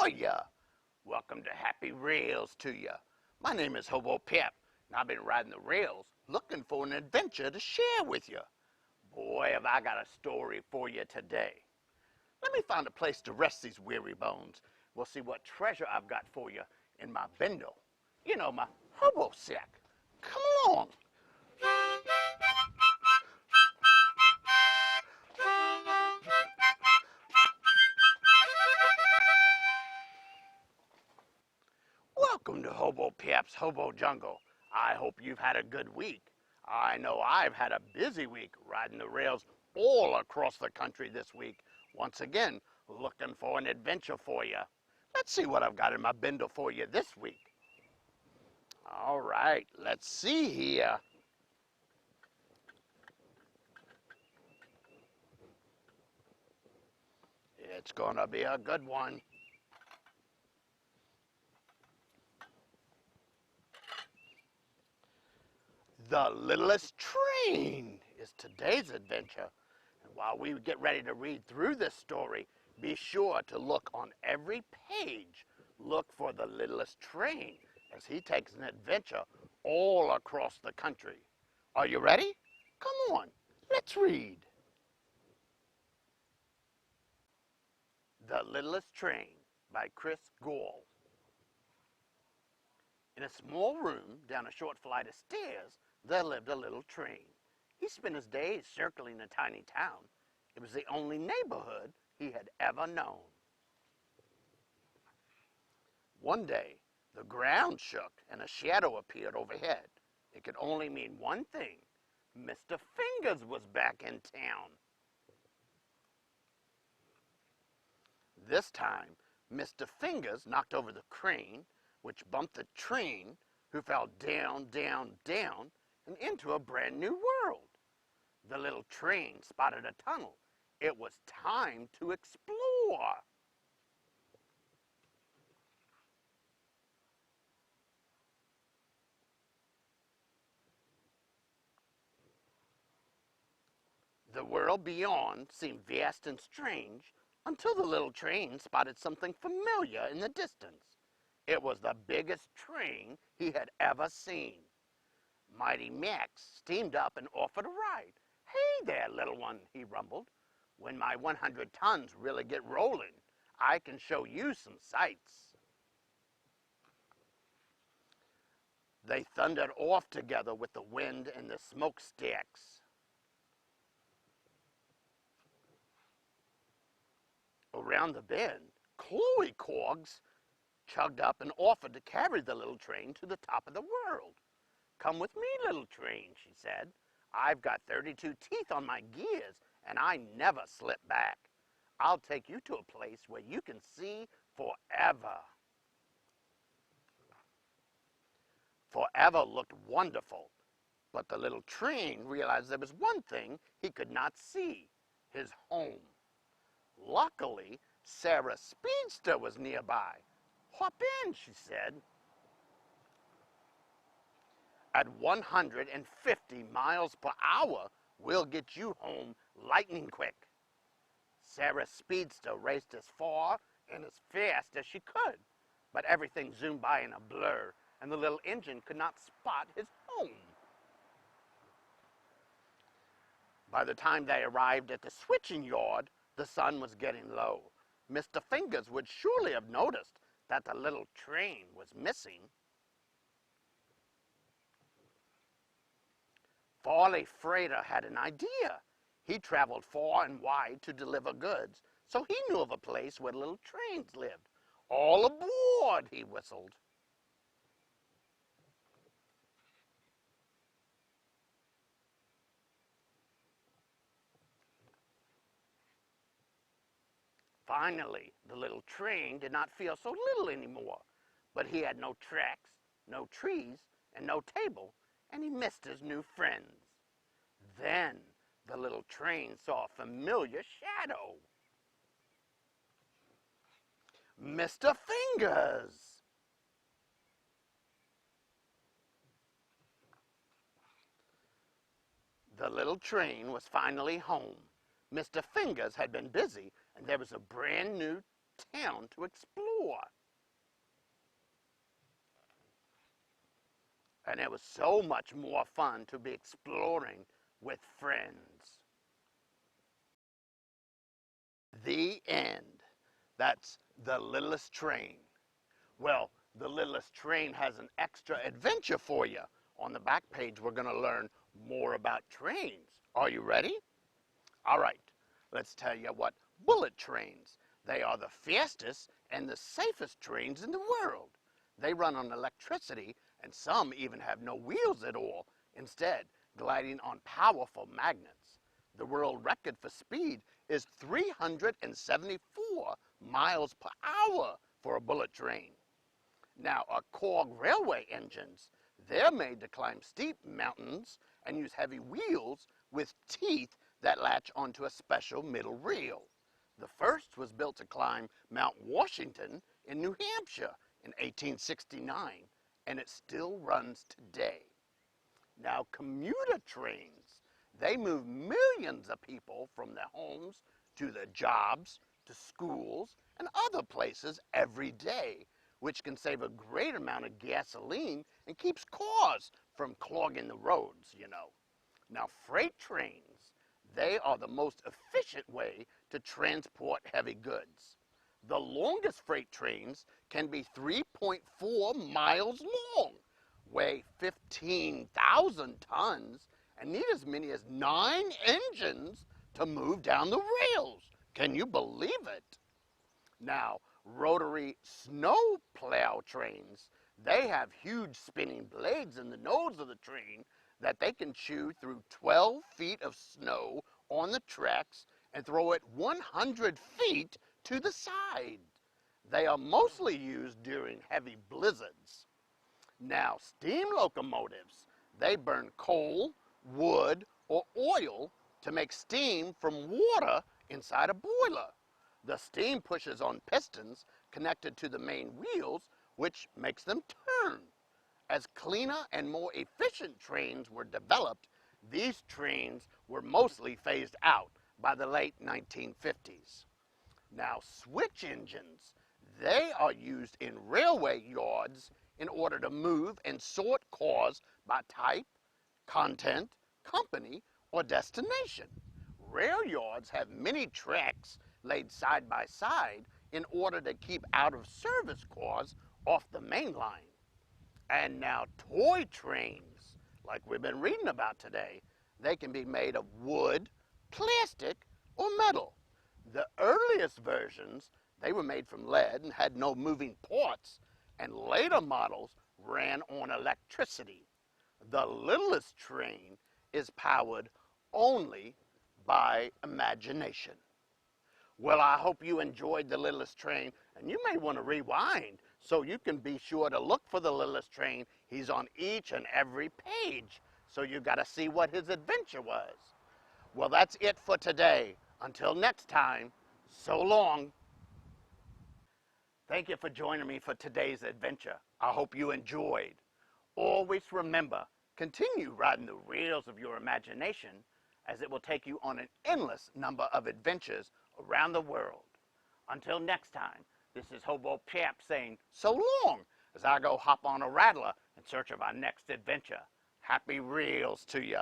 ya? Welcome to Happy Rails to ya. My name is Hobo Pap, and I've been riding the rails looking for an adventure to share with you. Boy, have I got a story for you today. Let me find a place to rest these weary bones. We'll see what treasure I've got for you in my bindle. You know, my hobo sack. Come along. Welcome to Hobo Pap's Hobo Jungle. I hope you've had a good week. I know I've had a busy week riding the rails all across the country this week. Once again, looking for an adventure for you. Let's see what I've got in my bindle for you this week. All right, let's see here. It's gonna be a good one. The Littlest Train is today's adventure. And while we get ready to read through this story, be sure to look on every page. Look for the Littlest Train as he takes an adventure all across the country. Are you ready? Come on, let's read. The Littlest Train by Chris Gall. In a small room down a short flight of stairs, there lived a little train. He spent his days circling a tiny town. It was the only neighborhood he had ever known. One day, the ground shook and a shadow appeared overhead. It could only mean one thing. Mr. Fingers was back in town. This time, Mr. Fingers knocked over the crane, which bumped the train, who fell down, down, down, and into a brand new world. The little train spotted a tunnel. It was time to explore. The world beyond seemed vast and strange until the little train spotted something familiar in the distance. It was the biggest train he had ever seen. Mighty Max steamed up and offered a ride. "Hey there, little one," he rumbled. "When my 100 tons really get rolling, I can show you some sights." They thundered off together with the wind and the smokestacks. Around the bend, Chloe Cogs chugged up and offered to carry the little train to the top of the world. "Come with me, little train," she said. "I've got 32 teeth on my gears, and I never slip back. I'll take you to a place where you can see forever." Forever looked wonderful, but the little train realized there was one thing he could not see: his home. Luckily, Sarah Speedster was nearby. "Hop in," she said. "At 150 miles per hour, we'll get you home lightning quick." Sarah Speedster raced as far and as fast as she could, but everything zoomed by in a blur, and the little engine could not spot his home. By the time they arrived at the switching yard, the sun was getting low. Mr. Fingers would surely have noticed that the little train was missing. Farley Freighter had an idea. He traveled far and wide to deliver goods, so he knew of a place where little trains lived. "All aboard," he whistled. Finally, the little train did not feel so little anymore, but he had no tracks, no trees, and no table, and he missed his new friends. Then the little train saw a familiar shadow. Mr. Fingers! The little train was finally home. Mr. Fingers had been busy, and there was a brand new town to explore. And it was so much more fun to be exploring with friends. The end. That's The Littlest Train. Well, The Littlest Train has an extra adventure for you. On the back page, we're going to learn more about trains. Are you ready? All right, let's tell you what bullet trains. They are the fastest and the safest trains in the world. They run on electricity, and some even have no wheels at all, instead gliding on powerful magnets. The world record for speed is 374 miles per hour for a bullet train. Now, cog railway engines, they're made to climb steep mountains and use heavy wheels with teeth that latch onto a special middle reel. The first was built to climb Mount Washington in New Hampshire in 1869, and it still runs today. Now, commuter trains, they move millions of people from their homes to their jobs, to schools, and other places every day, which can save a great amount of gasoline and keeps cars from clogging the roads, you know. Now, freight trains, they are the most efficient way to transport heavy goods. The longest freight trains can be 3.4 miles long, weigh 15,000 tons, and need as many as 9 engines to move down the rails. Can you believe it? Now, rotary snow plow trains, they have huge spinning blades in the nose of the train that they can chew through 12 feet of snow on the tracks and throw it 100 feet to the side. They are mostly used during heavy blizzards. Now, steam locomotives, they burn coal, wood, or oil to make steam from water inside a boiler. The steam pushes on pistons connected to the main wheels, which makes them turn. As cleaner and more efficient trains were developed, these trains were mostly phased out by the late 1950s. Now, switch engines, they are used in railway yards in order to move and sort cars by type, content, company, or destination. Rail yards have many tracks laid side by side in order to keep out of service cars off the main line. And now toy trains, like we've been reading about today, they can be made of wood, plastic, or metal. The earliest versions, they were made from lead and had no moving parts, and later models ran on electricity. The littlest train is powered only by imagination. Well, I hope you enjoyed The Littlest Train, and you may want to rewind so you can be sure to look for The Littlest Train. He's on each and every page, so you got to see what his adventure was. Well, that's it for today. Until next time, so long. Thank you for joining me for today's adventure. I hope you enjoyed. Always remember, continue riding the rails of your imagination, as it will take you on an endless number of adventures around the world. Until next time, this is Hobo Pap saying so long as I go hop on a rattler in search of our next adventure. Happy reels to you.